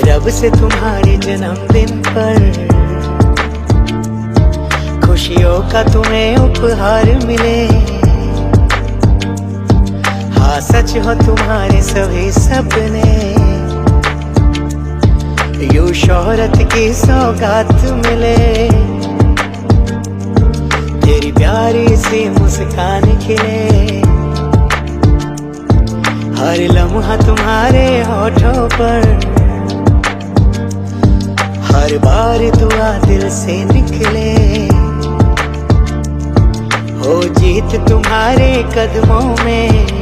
रब से तुम्हारे जन्मदिन पर खुशियों का तुम्हें उपहार मिले। हाँ सच हो तुम्हारे सभी सपने, यूं शोहरत की सौगात मिले। तेरी प्यारी सी मुस्कान खिले, हर लम्हा तुम्हारे होठों पर, हर बार दुआ दिल से निकले। हो जीत तुम्हारे कदमों में,